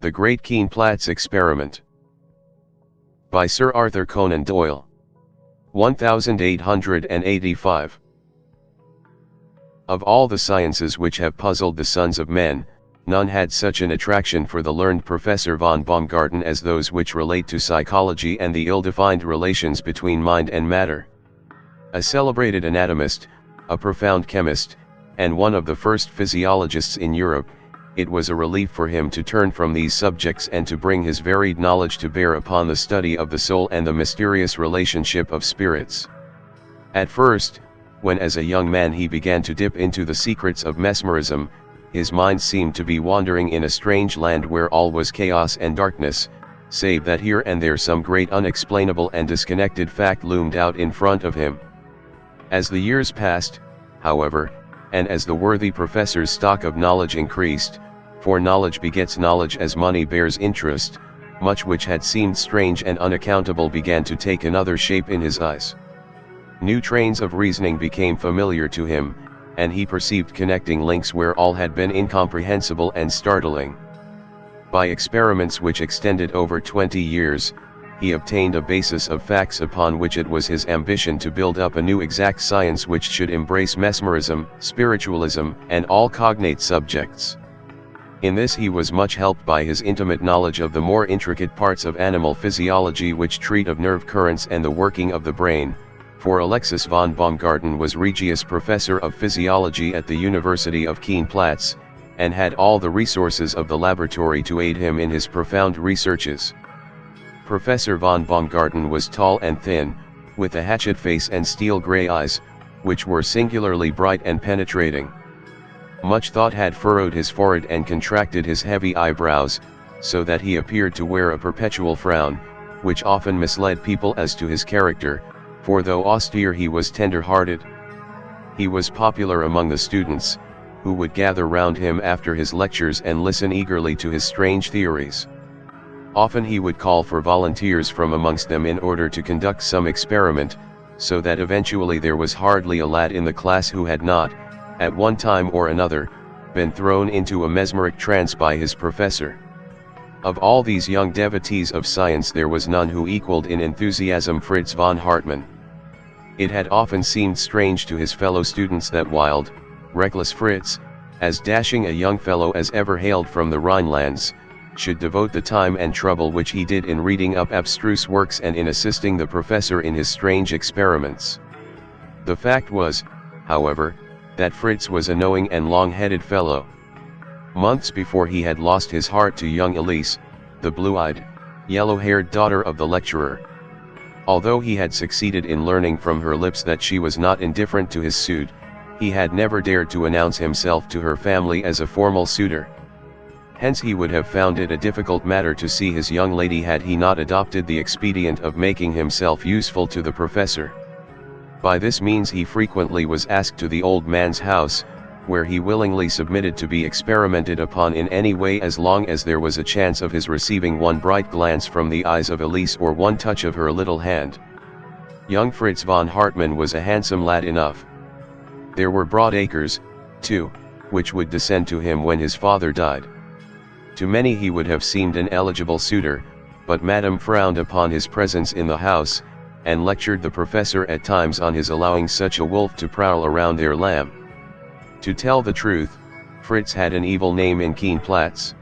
The Great Kleinplatz Experiment. By Sir Arthur Conan Doyle. 1885. Of all the sciences which have puzzled the sons of men, none had such an attraction for the learned Professor von Baumgarten as those which relate to psychology and the ill-defined relations between mind and matter. A celebrated anatomist, a profound chemist, and one of the first physiologists in Europe, it was a relief for him to turn from these subjects and to bring his varied knowledge to bear upon the study of the soul and the mysterious relationship of spirits. At first, when as a young man he began to dip into the secrets of mesmerism, his mind seemed to be wandering in a strange land where all was chaos and darkness, save that here and there some great unexplainable and disconnected fact loomed out in front of him. As the years passed, however, and as the worthy professor's stock of knowledge increased, for knowledge begets knowledge as money bears interest, much which had seemed strange and unaccountable began to take another shape in his eyes. New trains of reasoning became familiar to him, and he perceived connecting links where all had been incomprehensible and startling. By experiments which extended over 20 years, he obtained a basis of facts upon which it was his ambition to build up a new exact science which should embrace mesmerism, spiritualism, and all cognate subjects. In this he was much helped by his intimate knowledge of the more intricate parts of animal physiology which treat of nerve currents and the working of the brain, for Alexis von Baumgarten was Regius Professor of Physiology at the University of Kleinplatz, and had all the resources of the laboratory to aid him in his profound researches. Professor von Baumgarten was tall and thin, with a hatchet face and steel-gray eyes, which were singularly bright and penetrating. Much thought had furrowed his forehead and contracted his heavy eyebrows, so that he appeared to wear a perpetual frown, which often misled people as to his character, for though austere he was tender-hearted. He was popular among the students, who would gather round him after his lectures and listen eagerly to his strange theories. Often he would call for volunteers from amongst them in order to conduct some experiment, so that eventually there was hardly a lad in the class who had not, at one time or another, been thrown into a mesmeric trance by his professor. Of all these young devotees of science there was none who equaled in enthusiasm Fritz von Hartmann. It had often seemed strange to his fellow students that wild, reckless Fritz, as dashing a young fellow as ever hailed from the Rhinelands, should devote the time and trouble which he did in reading up abstruse works and in assisting the professor in his strange experiments. The fact was, however, that Fritz was a knowing and long-headed fellow. Months before he had lost his heart to young Elise, the blue-eyed, yellow-haired daughter of the lecturer. Although he had succeeded in learning from her lips that she was not indifferent to his suit, he had never dared to announce himself to her family as a formal suitor. Hence he would have found it a difficult matter to see his young lady had he not adopted the expedient of making himself useful to the professor. By this means he frequently was asked to the old man's house, where he willingly submitted to be experimented upon in any way as long as there was a chance of his receiving one bright glance from the eyes of Elise or one touch of her little hand. Young Fritz von Hartmann was a handsome lad enough. There were broad acres, too, which would descend to him when his father died. To many he would have seemed an eligible suitor, but Madame frowned upon his presence in the house, and lectured the professor at times on his allowing such a wolf to prowl around their lamb. To tell the truth, Fritz had an evil name in Kleinplatz.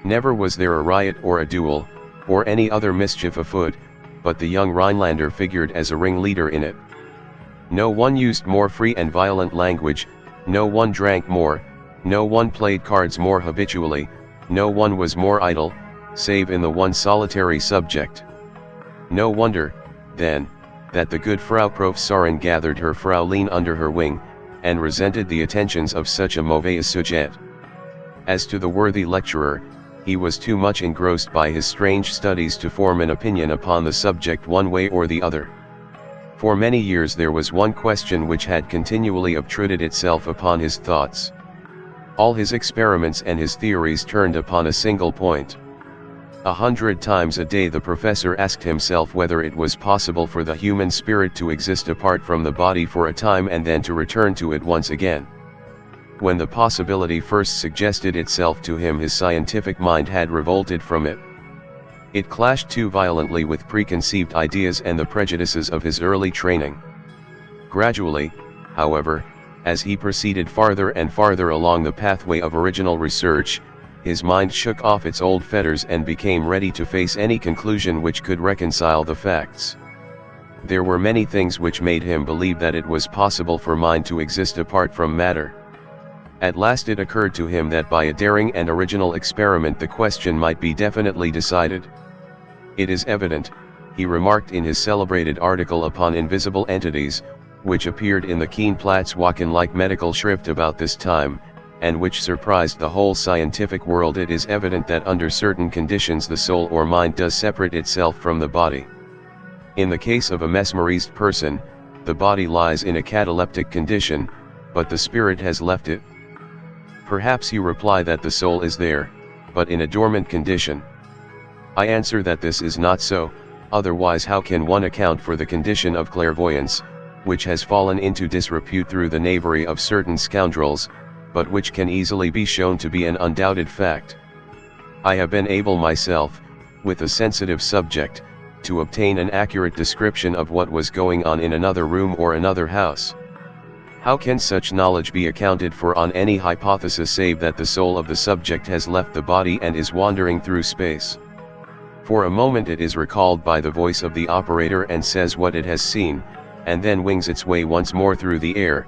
Never was there a riot or a duel, or any other mischief afoot, but the young Rhinelander figured as a ringleader in it. No one used more free and violent language, no one drank more, no one played cards more habitually, no one was more idle, save in the one solitary subject. No wonder, then, that the good Frau Professorin gathered her Fraulein under her wing, and resented the attentions of such a mauvais sujet. As to the worthy lecturer, he was too much engrossed by his strange studies to form an opinion upon the subject one way or the other. For many years there was one question which had continually obtruded itself upon his thoughts. All his experiments and his theories turned upon a single point. 100 times a day the professor asked himself whether it was possible for the human spirit to exist apart from the body for a time and then to return to it once again. When the possibility first suggested itself to him, his scientific mind had revolted from it. It clashed too violently with preconceived ideas and the prejudices of his early training. Gradually, however, as he proceeded farther and farther along the pathway of original research, his mind shook off its old fetters and became ready to face any conclusion which could reconcile the facts. There were many things which made him believe that it was possible for mind to exist apart from matter. At last it occurred to him that by a daring and original experiment the question might be definitely decided. It is evident, he remarked in his celebrated article upon invisible entities, which appeared in the Kleinplatz Wochenliche medical schrift about this time, and which surprised the whole scientific world. It is evident that under certain conditions the soul or mind does separate itself from the body. In the case of a mesmerized person, the body lies in a cataleptic condition, but the spirit has left it. Perhaps you reply that the soul is there, but in a dormant condition. I answer that this is not so, otherwise how can one account for the condition of clairvoyance, which has fallen into disrepute through the knavery of certain scoundrels, but which can easily be shown to be an undoubted fact. I have been able myself, with a sensitive subject, to obtain an accurate description of what was going on in another room or another house. How can such knowledge be accounted for on any hypothesis save that the soul of the subject has left the body and is wandering through space? For a moment it is recalled by the voice of the operator and says what it has seen, and then wings its way once more through the air.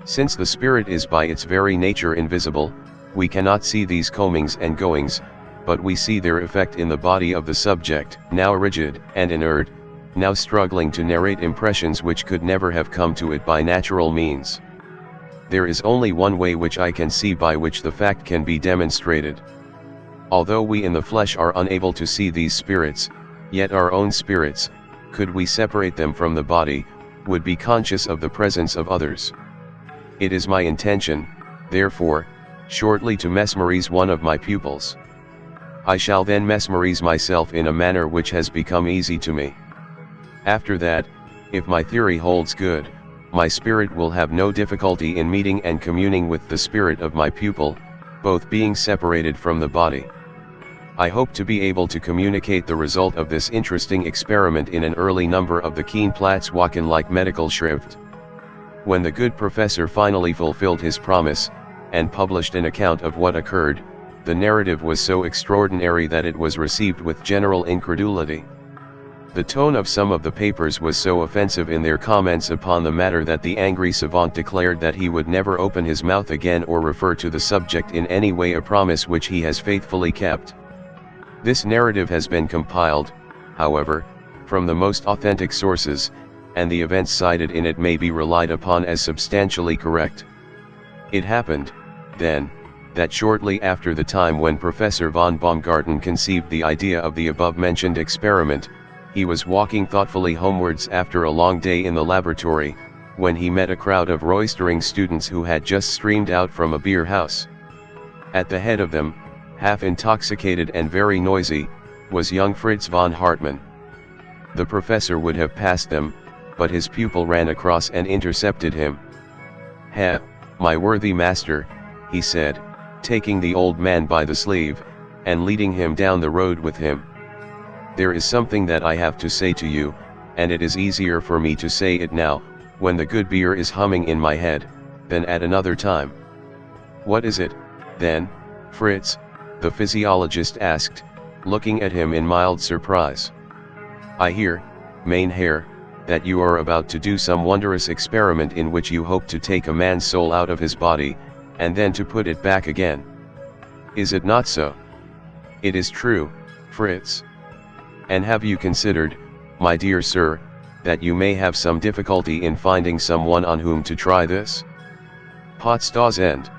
Since the spirit is by its very nature invisible, we cannot see these comings and goings, but we see their effect in the body of the subject, now rigid and inert, now struggling to narrate impressions which could never have come to it by natural means. There is only one way which I can see by which the fact can be demonstrated. Although we in the flesh are unable to see these spirits, yet our own spirits, could we separate them from the body, would be conscious of the presence of others. It is my intention, therefore, shortly to mesmerize one of my pupils. I shall then mesmerize myself in a manner which has become easy to me. After that, if my theory holds good, my spirit will have no difficulty in meeting and communing with the spirit of my pupil, both being separated from the body. I hope to be able to communicate the result of this interesting experiment in an early number of the Kleinplatz Wochenliche medical schrift. When the good professor finally fulfilled his promise, and published an account of what occurred, the narrative was so extraordinary that it was received with general incredulity. The tone of some of the papers was so offensive in their comments upon the matter that the angry savant declared that he would never open his mouth again or refer to the subject in any way, a promise which he has faithfully kept. This narrative has been compiled, however, from the most authentic sources, and the events cited in it may be relied upon as substantially correct. It happened, then, that shortly after the time when Professor von Baumgarten conceived the idea of the above-mentioned experiment, he was walking thoughtfully homewards after a long day in the laboratory, when he met a crowd of roistering students who had just streamed out from a beer house. At the head of them, half intoxicated and very noisy, was young Fritz von Hartmann. The professor would have passed them, but his pupil ran across and intercepted him. "Ha, my worthy master," he said, taking the old man by the sleeve, and leading him down the road with him. "There is something that I have to say to you, and it is easier for me to say it now, when the good beer is humming in my head, than at another time." "What is it, then, Fritz?" the physiologist asked, looking at him in mild surprise. "I hear, mein Herr, that you are about to do some wondrous experiment in which you hope to take a man's soul out of his body, and then to put it back again. Is it not so?" "It is true, Fritz." "And have you considered, my dear sir, that you may have some difficulty in finding someone on whom to try this? Potz das End.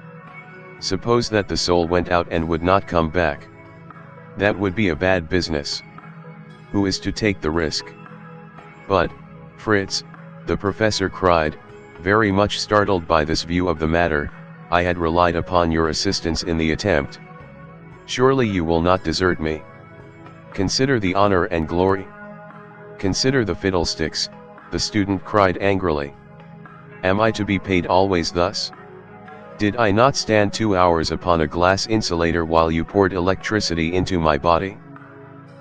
Suppose that the soul went out and would not come back. That would be a bad business. Who is to take the risk?" "But, Fritz," the professor cried, very much startled by this view of the matter, "I had relied upon your assistance in the attempt. Surely you will not desert me. Consider the honor and glory." "Consider the fiddlesticks," the student cried angrily. "Am I to be paid always thus? Did I not stand 2 hours upon a glass insulator while you poured electricity into my body?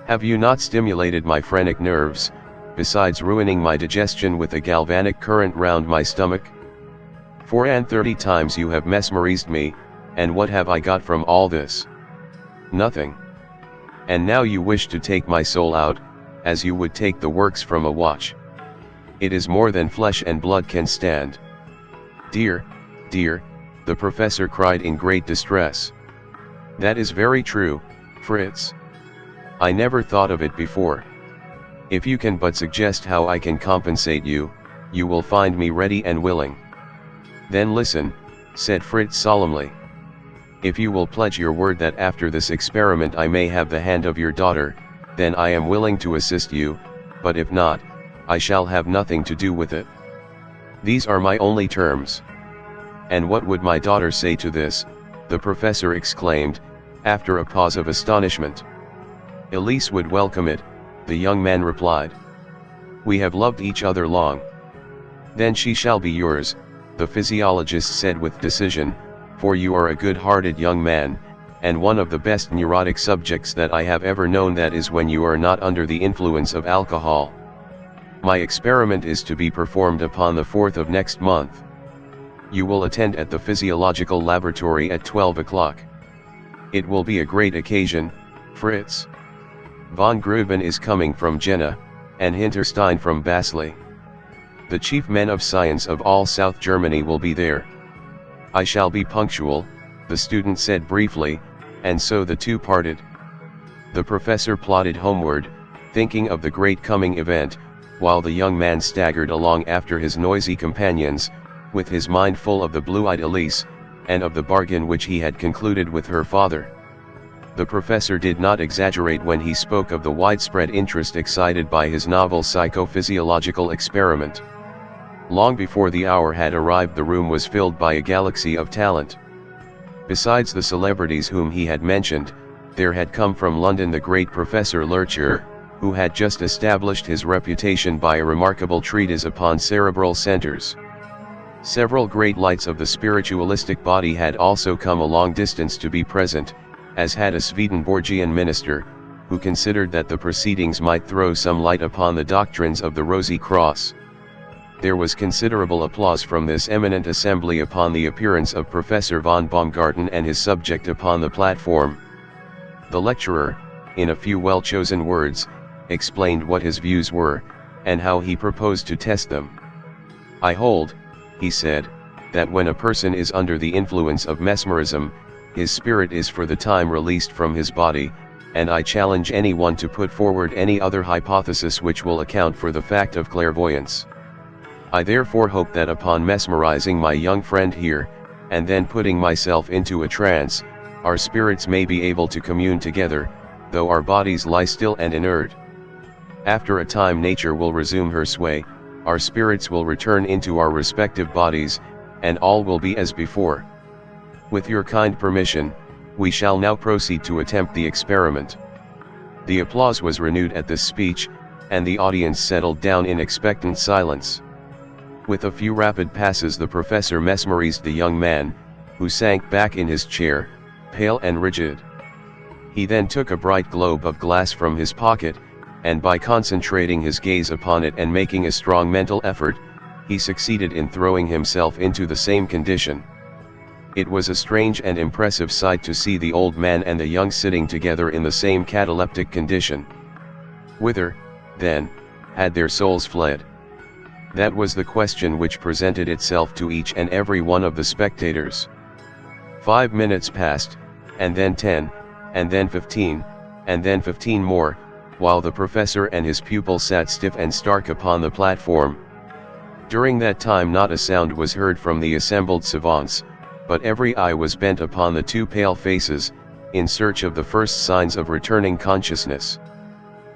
Have you not stimulated my phrenic nerves, besides ruining my digestion with a galvanic current round my stomach? 34 times you have mesmerized me, and what have I got from all this? Nothing. And now you wish to take my soul out, as you would take the works from a watch. It is more than flesh and blood can stand. Dear, dear, the professor cried in great distress. That is very true, Fritz. I never thought of it before. If you can but suggest how I can compensate you, you will find me ready and willing. Then listen, said Fritz solemnly. If you will pledge your word that after this experiment I may have the hand of your daughter, then I am willing to assist you, but if not, I shall have nothing to do with it. These are my only terms. And what would my daughter say to this? The professor exclaimed, after a pause of astonishment. Elise would welcome it, the young man replied. We have loved each other long. Then she shall be yours, the physiologist said with decision, for you are a good-hearted young man, and one of the best neurotic subjects that I have ever known, that is when you are not under the influence of alcohol. My experiment is to be performed upon the 4th of next month. You will attend at the physiological laboratory at 12 o'clock. It will be a great occasion, Fritz. Von Greuben is coming from Jena, and Hinterstein from Basel. The chief men of science of all South Germany will be there. I shall be punctual, the student said briefly, and so the two parted. The professor plodded homeward, thinking of the great coming event, while the young man staggered along after his noisy companions, with his mind full of the blue-eyed Elise, and of the bargain which he had concluded with her father. The professor did not exaggerate when he spoke of the widespread interest excited by his novel psychophysiological experiment. Long before the hour had arrived, the room was filled by a galaxy of talent. Besides the celebrities whom he had mentioned, there had come from London the great Professor Lurcher, who had just established his reputation by a remarkable treatise upon cerebral centers. Several great lights of the spiritualistic body had also come a long distance to be present, as had a Swedenborgian minister, who considered that the proceedings might throw some light upon the doctrines of the Rosy Cross. There was considerable applause from this eminent assembly upon the appearance of Professor von Baumgarten and his subject upon the platform. The lecturer, in a few well-chosen words, explained what his views were, and how he proposed to test them. I hold, he said, that when a person is under the influence of mesmerism, his spirit is for the time released from his body, and I challenge anyone to put forward any other hypothesis which will account for the fact of clairvoyance. I therefore hope that upon mesmerizing my young friend here, and then putting myself into a trance, our spirits may be able to commune together, though our bodies lie still and inert. After a time nature will resume her sway, our spirits will return into our respective bodies, and all will be as before. With your kind permission, we shall now proceed to attempt the experiment. The applause was renewed at this speech, and the audience settled down in expectant silence. With a few rapid passes the professor mesmerized the young man, who sank back in his chair, pale and rigid. He then took a bright globe of glass from his pocket, and by concentrating his gaze upon it and making a strong mental effort, he succeeded in throwing himself into the same condition. It was a strange and impressive sight to see the old man and the young sitting together in the same cataleptic condition. Whither, then, had their souls fled? That was the question which presented itself to each and every one of the spectators. 5 minutes passed, and then 10, and then 15, and then 15 more, while the professor and his pupil sat stiff and stark upon the platform. During that time not a sound was heard from the assembled savants, but every eye was bent upon the two pale faces, in search of the first signs of returning consciousness.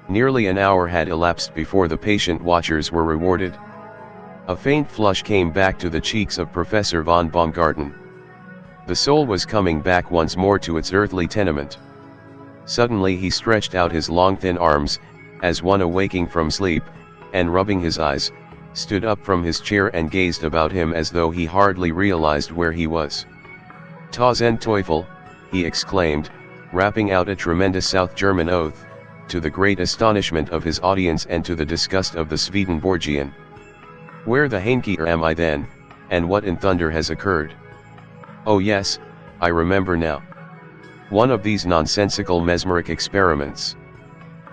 Nearly an hour had elapsed before the patient watchers were rewarded. A faint flush came back to the cheeks of Professor von Baumgarten. The soul was coming back once more to its earthly tenement. Suddenly he stretched out his long thin arms, as one awaking from sleep, and rubbing his eyes, stood up from his chair and gazed about him as though he hardly realized where he was. Tausend Teufel, he exclaimed, rapping out a tremendous South German oath, to the great astonishment of his audience and to the disgust of the Swedenborgian. Where the Henker am I then, and what in thunder has occurred? Oh yes, I remember now. One of these nonsensical mesmeric experiments.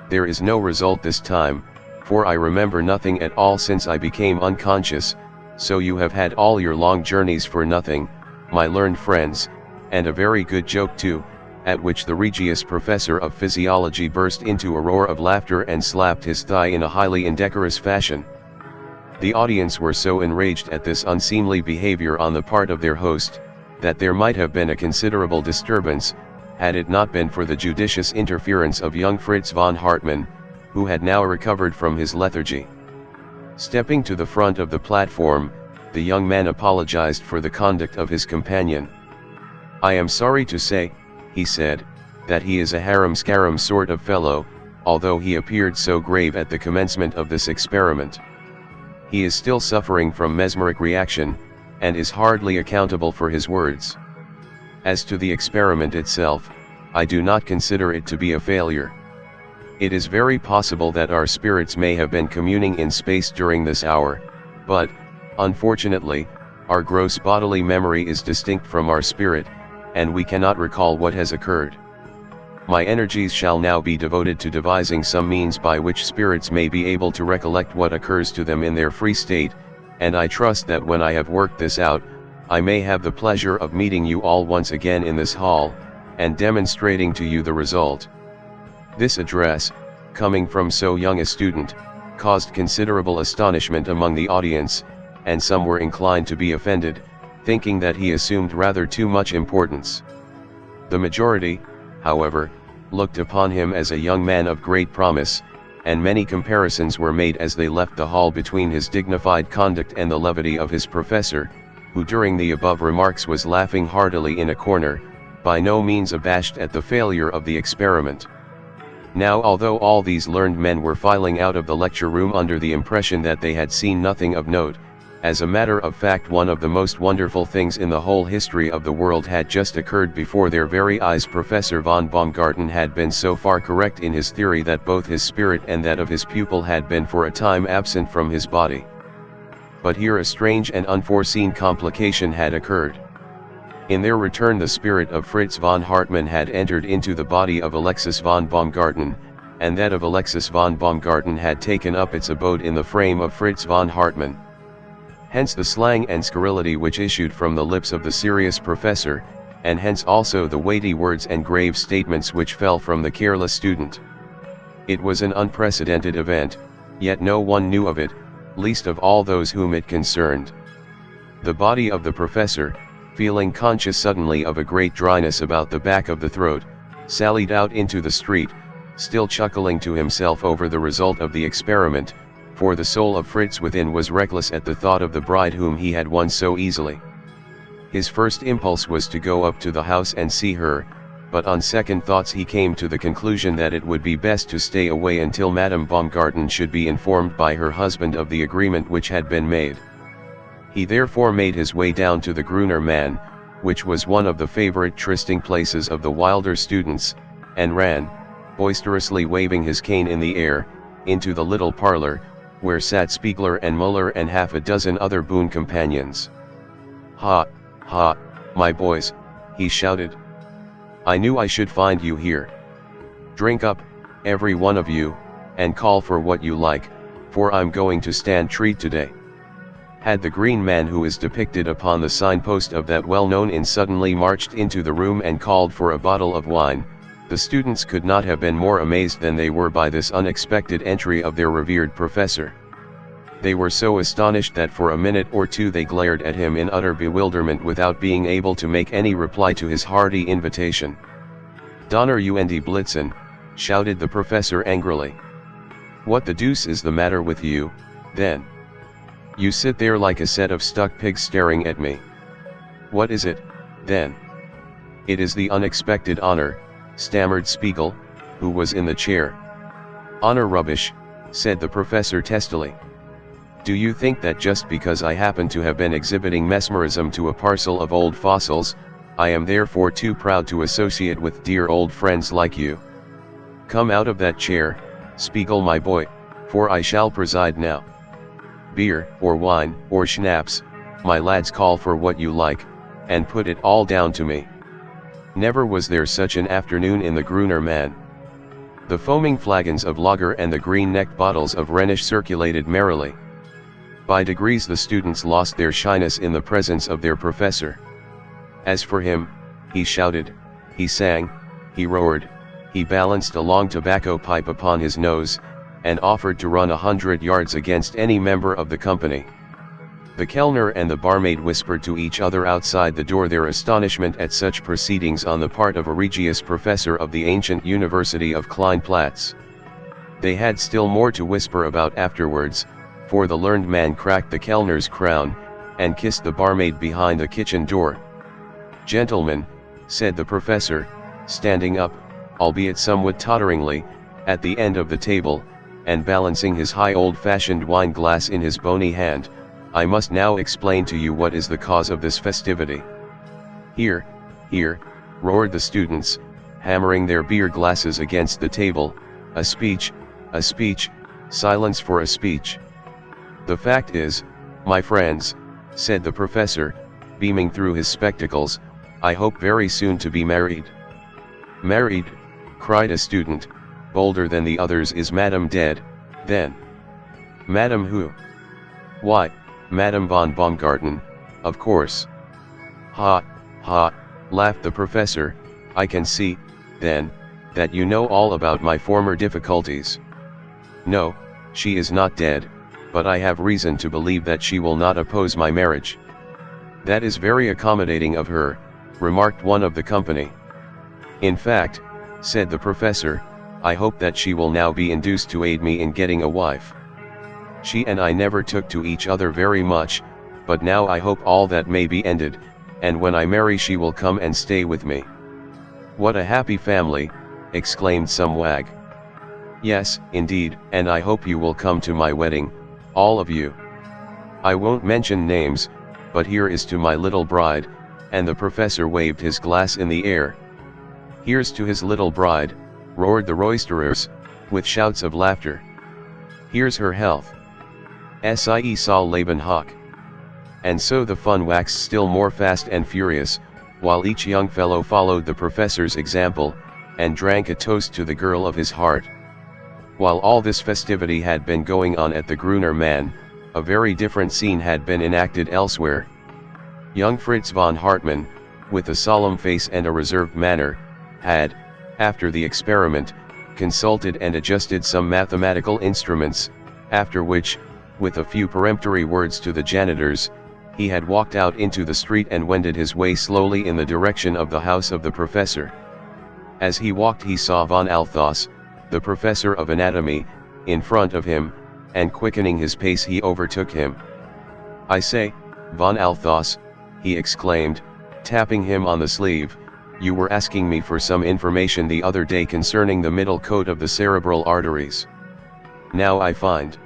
There is no result this time, for I remember nothing at all since I became unconscious, so you have had all your long journeys for nothing, my learned friends, and a very good joke too, at which the Regius professor of physiology burst into a roar of laughter and slapped his thigh in a highly indecorous fashion. The audience were so enraged at this unseemly behavior on the part of their host, that there might have been a considerable disturbance, had it not been for the judicious interference of young Fritz von Hartmann, who had now recovered from his lethargy. Stepping to the front of the platform, the young man apologized for the conduct of his companion. I am sorry to say, he said, that he is a harum-scarum sort of fellow, although he appeared so grave at the commencement of this experiment. He is still suffering from mesmeric reaction, and is hardly accountable for his words. As to the experiment itself, I do not consider it to be a failure. It is very possible that our spirits may have been communing in space during this hour, but, unfortunately, our gross bodily memory is distinct from our spirit, and we cannot recall what has occurred. My energies shall now be devoted to devising some means by which spirits may be able to recollect what occurs to them in their free state, and I trust that when I have worked this out, I may have the pleasure of meeting you all once again in this hall, and demonstrating to you the result. This address, coming from so young a student, caused considerable astonishment among the audience, and some were inclined to be offended, thinking that he assumed rather too much importance. The majority, however, looked upon him as a young man of great promise, and many comparisons were made as they left the hall between his dignified conduct and the levity of his professor, who during the above remarks was laughing heartily in a corner, by no means abashed at the failure of the experiment. Now, although all these learned men were filing out of the lecture room under the impression that they had seen nothing of note, as a matter of fact one of the most wonderful things in the whole history of the world had just occurred before their very eyes. Professor von Baumgarten had been so far correct in his theory that both his spirit and that of his pupil had been for a time absent from his body. But here a strange and unforeseen complication had occurred. In their return the spirit of Fritz von Hartmann had entered into the body of Alexis von Baumgarten, and that of Alexis von Baumgarten had taken up its abode in the frame of Fritz von Hartmann. Hence the slang and scurrility which issued from the lips of the serious professor, and hence also the weighty words and grave statements which fell from the careless student. It was an unprecedented event, yet no one knew of it, least of all those whom it concerned. The body of the professor, feeling conscious suddenly of a great dryness about the back of the throat, sallied out into the street, still chuckling to himself over the result of the experiment, for the soul of Fritz within was reckless at the thought of the bride whom he had won so easily. His first impulse was to go up to the house and see her, but on second thoughts he came to the conclusion that it would be best to stay away until Madame Baumgarten should be informed by her husband of the agreement which had been made. He therefore made his way down to the Gruner Mann, which was one of the favorite trysting places of the wilder students, and ran, boisterously waving his cane in the air, into the little parlor, where sat Spiegler and Muller and half a dozen other boon companions. "Ha, ha, my boys," he shouted. "I knew I should find you here. Drink up, every one of you, and call for what you like, for I'm going to stand treat today." Had the green man who is depicted upon the signpost of that well-known inn suddenly marched into the room and called for a bottle of wine, the students could not have been more amazed than they were by this unexpected entry of their revered professor. They were so astonished that for a minute or two they glared at him in utter bewilderment without being able to make any reply to his hearty invitation. "Donner und Blitzen," shouted the professor angrily. "What the deuce is the matter with you, then? You sit there like a set of stuck pigs staring at me. What is it, then?" "It is the unexpected honor," stammered Spiegel, who was in the chair. "Honor rubbish," said the professor testily. "Do you think that just because I happen to have been exhibiting mesmerism to a parcel of old fossils, I am therefore too proud to associate with dear old friends like you. Come out of that chair, Spiegel my boy, for I shall preside now. Beer, or wine, or schnapps, my lads call for what you like, and put it all down to me. Never was there such an afternoon in the Gruner man. The foaming flagons of lager and the green-necked bottles of Rhenish circulated merrily. By degrees the students lost their shyness in the presence of their professor. As for him, he shouted, he sang, he roared, he balanced a long tobacco pipe upon his nose, and offered to run 100 yards against any member of the company. The Kellner and the barmaid whispered to each other outside the door their astonishment at such proceedings on the part of a Regius professor of the ancient University of Kleinplatz. They had still more to whisper about afterwards, for the learned man cracked the Kellner's crown, and kissed the barmaid behind the kitchen door. "Gentlemen," said the professor, standing up, albeit somewhat totteringly, at the end of the table, and balancing his high old-fashioned wine glass in his bony hand, "I must now explain to you what is the cause of this festivity." "Here, here," roared the students, hammering their beer glasses against the table, a speech, silence for a speech." "The fact is, my friends," said the professor, beaming through his spectacles, "I hope very soon to be married." "Married?" cried a student, bolder than the others. "Is Madame dead, then?" "Madame who?" "Why, Madame von Baumgarten, of course." "Ha, ha," laughed the professor, "I can see, then, that you know all about my former difficulties." "No, she is not dead, but I have reason to believe that she will not oppose my marriage." "That is very accommodating of her," remarked one of the company. "In fact," said the professor, "I hope that she will now be induced to aid me in getting a wife. She and I never took to each other very much, but now I hope all that may be ended, and when I marry she will come and stay with me." "What a happy family," exclaimed some wag. "Yes, indeed, and I hope you will come to my wedding, all of you. I won't mention names, but here is to my little bride," and the professor waved his glass in the air. "Here's to his little bride," roared the roisterers, with shouts of laughter. "Here's her health. Sie soll leben hoch." And so the fun waxed still more fast and furious, while each young fellow followed the professor's example, and drank a toast to the girl of his heart. While all this festivity had been going on at the Gruner man, a very different scene had been enacted elsewhere. Young Fritz von Hartmann, with a solemn face and a reserved manner, had, after the experiment, consulted and adjusted some mathematical instruments, after which, with a few peremptory words to the janitors, he had walked out into the street and wended his way slowly in the direction of the house of the professor. As he walked he saw von Althaus, the professor of anatomy, in front of him, and quickening his pace he overtook him. "I say, von Althaus," he exclaimed, tapping him on the sleeve, "you were asking me for some information the other day concerning the middle coat of the cerebral arteries. Now I find."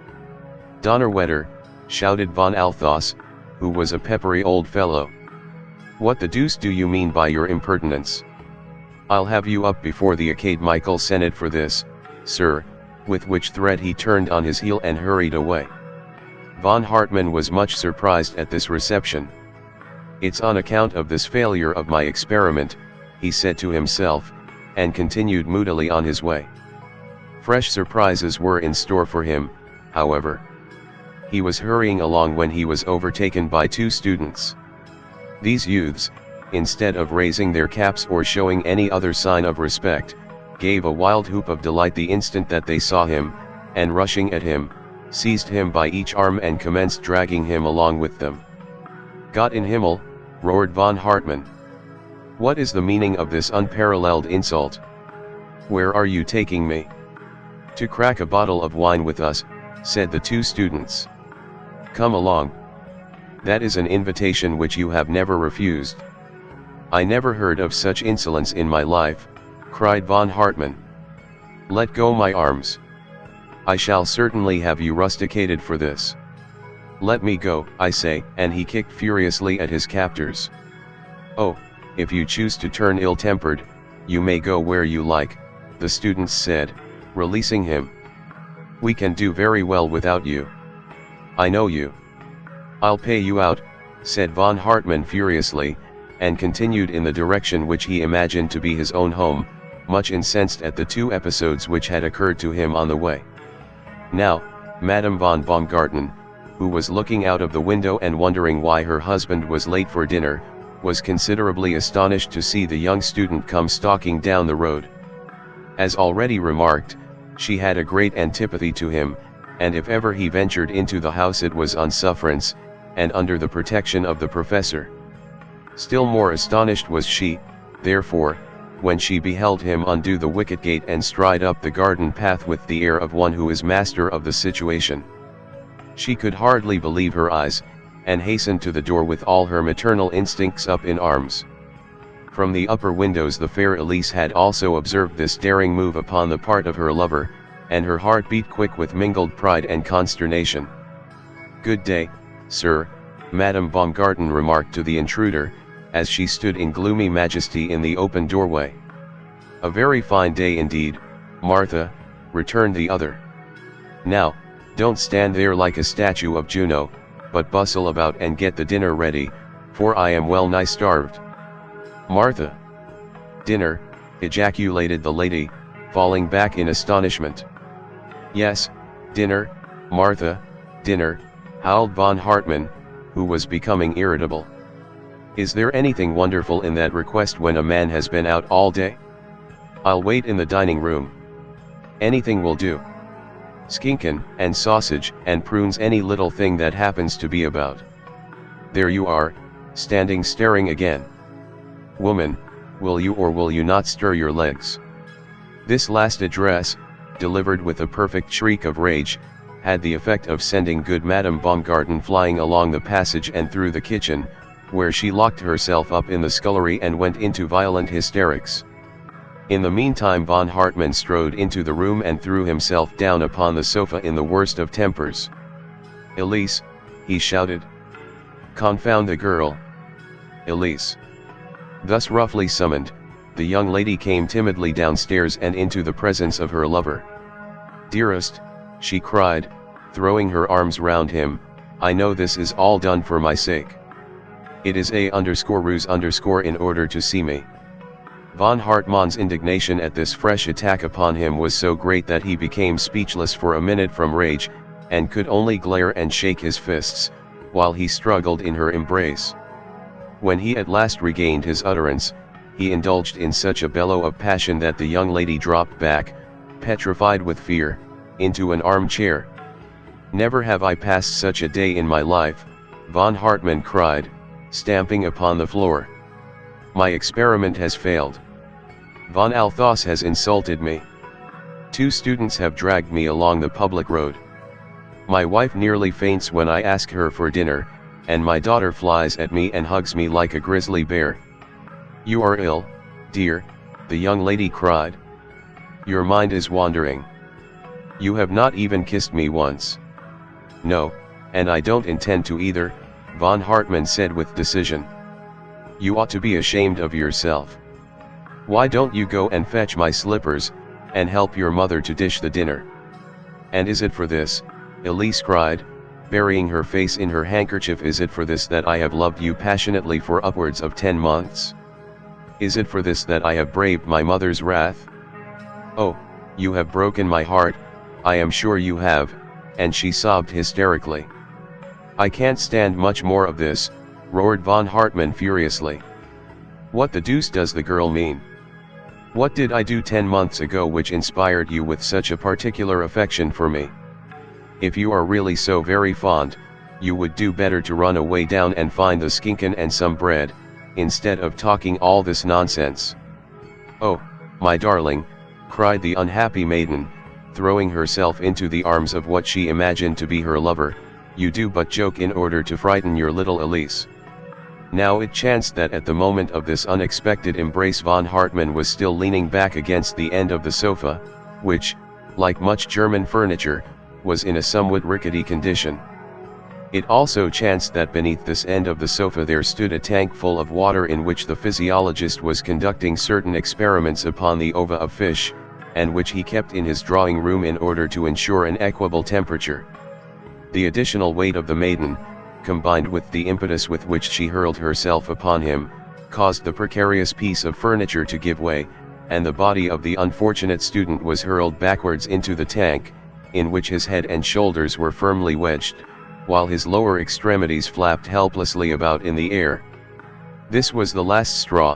"Donnerwetter," shouted von Althaus, who was a peppery old fellow. "What the deuce do you mean by your impertinence? I'll have you up before the Academical Senate for this, sir," with which threat he turned on his heel and hurried away. Von Hartmann was much surprised at this reception. "It's on account of this failure of my experiment," he said to himself, and continued moodily on his way. Fresh surprises were in store for him, however. He was hurrying along when he was overtaken by two students. These youths, instead of raising their caps or showing any other sign of respect, gave a wild whoop of delight the instant that they saw him, and rushing at him, seized him by each arm and commenced dragging him along with them. "Gott in Himmel," roared von Hartmann. "What is the meaning of this unparalleled insult? Where are you taking me?" "To crack a bottle of wine with us," said the two students. "Come along. That is an invitation which you have never refused." "I never heard of such insolence in my life," cried von Hartmann. "Let go my arms. I shall certainly have you rusticated for this. Let me go, I say," and he kicked furiously at his captors. "Oh, If you choose to turn ill-tempered, you may go where you like, the students said, releasing him. We can do very well without you. I know you. I'll pay you out, said von Hartmann furiously, and continued in the direction which he imagined to be his own home, much incensed at the 2 episodes which had occurred to him on the way. Now, Madame von Baumgarten, who was looking out of the window and wondering why her husband was late for dinner, was considerably astonished to see the young student come stalking down the road. As already remarked, she had a great antipathy to him, and if ever he ventured into the house it was on sufferance, and under the protection of the professor. Still more astonished was she, therefore, when she beheld him undo the wicket gate and stride up the garden path with the air of one who is master of the situation. She could hardly believe her eyes, and hastened to the door with all her maternal instincts up in arms. From the upper windows the fair Elise had also observed this daring move upon the part of her lover, and her heart beat quick with mingled pride and consternation. "Good day, sir," Madame Baumgarten remarked to the intruder, as she stood in gloomy majesty in the open doorway. "A very fine day indeed, Martha," returned the other. "Now, don't stand there like a statue of Juno, but bustle about and get the dinner ready, for I am well nigh starved." "Martha! Dinner," ejaculated the lady, falling back in astonishment. "Yes, dinner, Martha, dinner," howled von Hartmann, who was becoming irritable. "Is there anything wonderful in that request when a man has been out all day? I'll wait in the dining room. Anything will do. Schinken, and sausage, and prunes, any little thing that happens to be about. There you are, standing staring again. Woman, will you or will you not stir your legs?" This last address, delivered with a perfect shriek of rage, had the effect of sending good Madame Baumgarten flying along the passage and through the kitchen, where she locked herself up in the scullery and went into violent hysterics. In the meantime von Hartmann strode into the room and threw himself down upon the sofa in the worst of tempers. "Elise," he shouted. "Confound the girl! Elise!" Thus roughly summoned, the young lady came timidly downstairs and into the presence of her lover. "Dearest," she cried, throwing her arms round him, "I know this is all done for my sake. It is a_ruse_ in order to see me." Von Hartmann's indignation at this fresh attack upon him was so great that he became speechless for a minute from rage, and could only glare and shake his fists, while he struggled in her embrace. When he at last regained his utterance, he indulged in such a bellow of passion that the young lady dropped back, petrified with fear, into an armchair. "Never have I passed such a day in my life," von Hartmann cried, stamping upon the floor. "My experiment has failed. Von Althos has insulted me. 2 students have dragged me along the public road. My wife nearly faints when I ask her for dinner, and my daughter flies at me and hugs me like a grizzly bear." "You are ill, dear," the young lady cried. "Your mind is wandering. You have not even kissed me once." "No, and I don't intend to either," von Hartmann said with decision. "You ought to be ashamed of yourself. Why don't you go and fetch my slippers, and help your mother to dish the dinner?" "And is it for this," Elise cried, burying her face in her handkerchief, "is it for this that I have loved you passionately for upwards of 10 months? Is it for this that I have braved my mother's wrath? Oh, you have broken my heart, I am sure you have," and she sobbed hysterically. "I can't stand much more of this," roared von Hartmann furiously. "What the deuce does the girl mean? What did I do 10 months ago which inspired you with such a particular affection for me? If you are really so very fond, you would do better to run away down and find the schinken and some bread, instead of talking all this nonsense." "Oh, my darling," cried the unhappy maiden, throwing herself into the arms of what she imagined to be her lover, "you do but joke in order to frighten your little Elise." Now it chanced that at the moment of this unexpected embrace von Hartmann was still leaning back against the end of the sofa, which, like much German furniture, was in a somewhat rickety condition. It also chanced that beneath this end of the sofa there stood a tank full of water in which the physiologist was conducting certain experiments upon the ova of fish, and which he kept in his drawing room in order to ensure an equable temperature. The additional weight of the maiden, combined with the impetus with which she hurled herself upon him, caused the precarious piece of furniture to give way, and the body of the unfortunate student was hurled backwards into the tank, in which his head and shoulders were firmly wedged, while his lower extremities flapped helplessly about in the air. This was the last straw.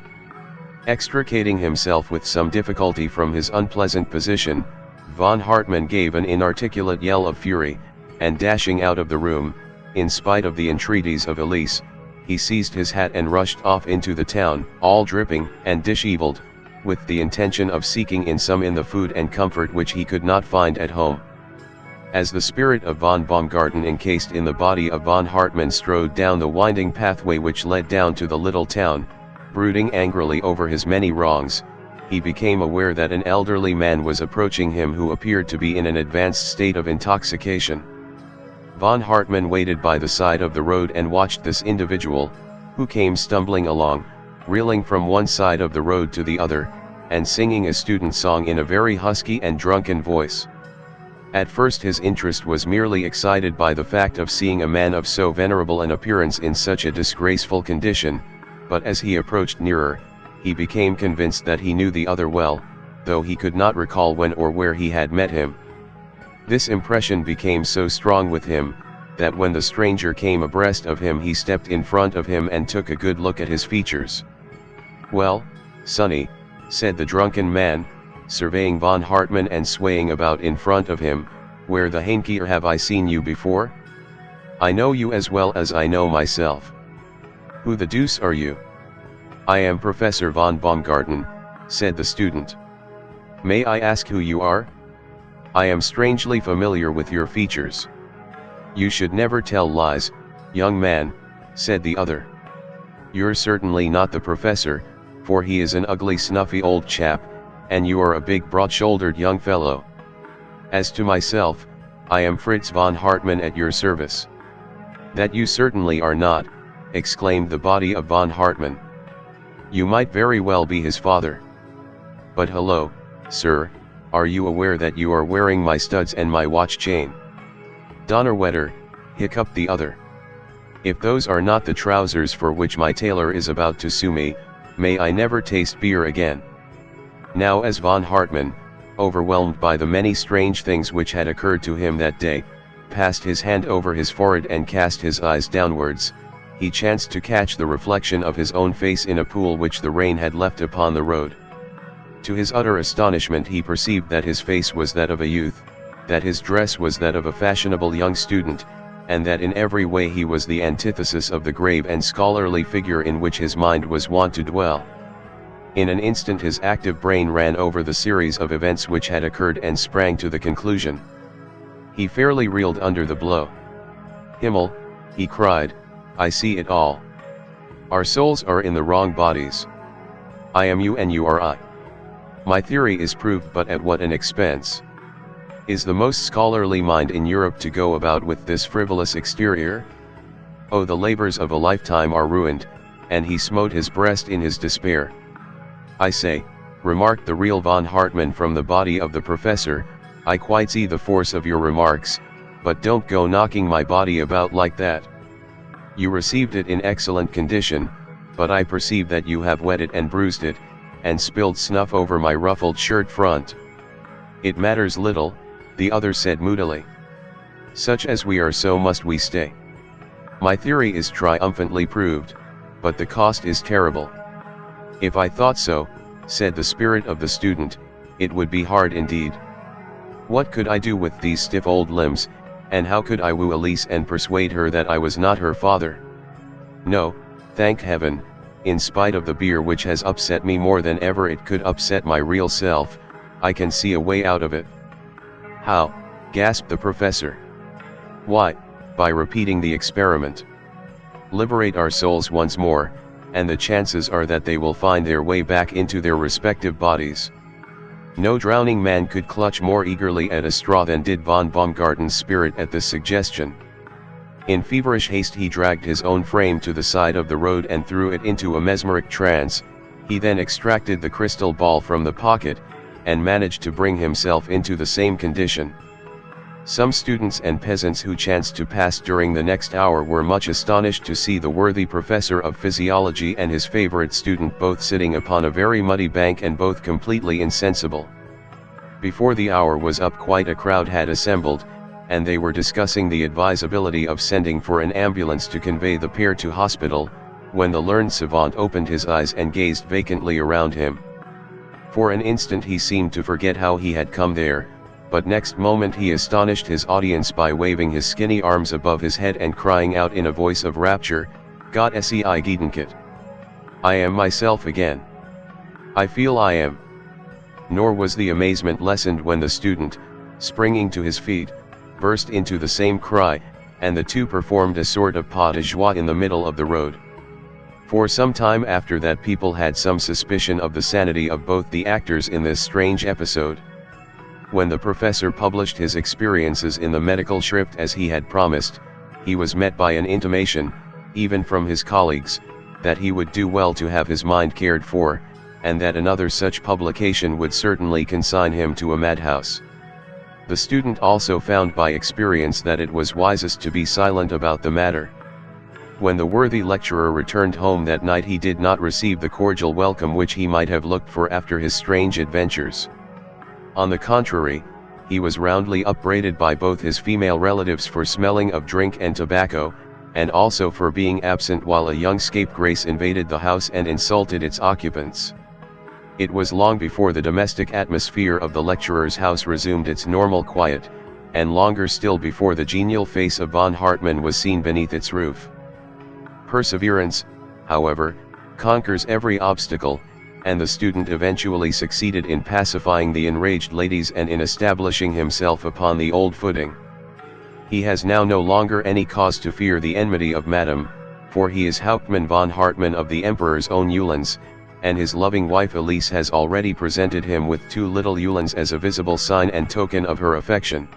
Extricating himself with some difficulty from his unpleasant position, von Hartmann gave an inarticulate yell of fury, and dashing out of the room, in spite of the entreaties of Elise, he seized his hat and rushed off into the town, all dripping and disheveled, with the intention of seeking in the food and comfort which he could not find at home. As the spirit of von Baumgarten encased in the body of von Hartmann strode down the winding pathway which led down to the little town, brooding angrily over his many wrongs, he became aware that an elderly man was approaching him who appeared to be in an advanced state of intoxication. Von Hartmann waited by the side of the road and watched this individual, who came stumbling along, reeling from one side of the road to the other, and singing a student song in a very husky and drunken voice. At first his interest was merely excited by the fact of seeing a man of so venerable an appearance in such a disgraceful condition, but as he approached nearer, he became convinced that he knew the other well, though he could not recall when or where he had met him. This impression became so strong with him, that when the stranger came abreast of him he stepped in front of him and took a good look at his features. "Well, sonny," said the drunken man, surveying von Hartmann and swaying about in front of him, "where the henkier have I seen you before? I know you as well as I know myself. Who the deuce are you?" "I am Professor von Baumgarten," said the student. "May I ask who you are? I am strangely familiar with your features." "You should never tell lies, young man," said the other. "You're certainly not the professor, for he is an ugly snuffy old chap, and you are a big broad-shouldered young fellow. As to myself, I am Fritz von Hartmann at your service." "That you certainly are not," exclaimed the body of von Hartmann. "You might very well be his father." "But hello, sir, are you aware that you are wearing my studs and my watch chain?" "Donnerwetter," hiccuped the other. "If those are not the trousers for which my tailor is about to sue me, may I never taste beer again." Now as von Hartmann, overwhelmed by the many strange things which had occurred to him that day, passed his hand over his forehead and cast his eyes downwards, he chanced to catch the reflection of his own face in a pool which the rain had left upon the road. To his utter astonishment he perceived that his face was that of a youth, that his dress was that of a fashionable young student, and that in every way he was the antithesis of the grave and scholarly figure in which his mind was wont to dwell. In an instant his active brain ran over the series of events which had occurred and sprang to the conclusion. He fairly reeled under the blow. "Himmel," he cried, "I see it all. Our souls are in the wrong bodies. I am you and you are I. My theory is proved, but at what an expense. Is the most scholarly mind in Europe to go about with this frivolous exterior? Oh, the labors of a lifetime are ruined," and he smote his breast in his despair. "I say," remarked the real von Hartmann from the body of the professor, "I quite see the force of your remarks, but don't go knocking my body about like that. You received it in excellent condition, but I perceive that you have wet it and bruised it, and spilled snuff over my ruffled shirt front." "It matters little," the other said moodily. "Such as we are, so must we stay. My theory is triumphantly proved, but the cost is terrible." "If I thought so," said the spirit of the student, "it would be hard indeed. What could I do with these stiff old limbs, and how could I woo Elise and persuade her that I was not her father? No, thank heaven, in spite of the beer which has upset me more than ever it could upset my real self, I can see a way out of it." "How?" gasped the professor. "Why, by repeating the experiment. Liberate our souls once more, and the chances are that they will find their way back into their respective bodies." No drowning man could clutch more eagerly at a straw than did von Baumgarten's spirit at this suggestion. In feverish haste he dragged his own frame to the side of the road and threw it into a mesmeric trance. He then extracted the crystal ball from the pocket, and managed to bring himself into the same condition. Some students and peasants who chanced to pass during the next hour were much astonished to see the worthy professor of physiology and his favorite student both sitting upon a very muddy bank and both completely insensible. Before the hour was up quite a crowd had assembled, and they were discussing the advisability of sending for an ambulance to convey the pair to hospital, when the learned savant opened his eyes and gazed vacantly around him. For an instant he seemed to forget how he had come there, but next moment he astonished his audience by waving his skinny arms above his head and crying out in a voice of rapture, "Gott sei Gedanket! I am myself again. I feel I am." Nor was the amazement lessened when the student, springing to his feet, burst into the same cry, and the two performed a sort of pas de joie in the middle of the road. For some time after that people had some suspicion of the sanity of both the actors in this strange episode. When the professor published his experiences in the medical shrift as he had promised, he was met by an intimation, even from his colleagues, that he would do well to have his mind cared for, and that another such publication would certainly consign him to a madhouse. The student also found by experience that it was wisest to be silent about the matter. When the worthy lecturer returned home that night he did not receive the cordial welcome which he might have looked for after his strange adventures. On the contrary, he was roundly upbraided by both his female relatives for smelling of drink and tobacco, and also for being absent while a young scapegrace invaded the house and insulted its occupants. It was long before the domestic atmosphere of the lecturer's house resumed its normal quiet, and longer still before the genial face of von Hartmann was seen beneath its roof. Perseverance, however, conquers every obstacle, and the student eventually succeeded in pacifying the enraged ladies and in establishing himself upon the old footing. He has now no longer any cause to fear the enmity of Madame, for he is Hauptmann von Hartmann of the Emperor's own Uhlans, and his loving wife Elise has already presented him with 2 little Uhlans as a visible sign and token of her affection.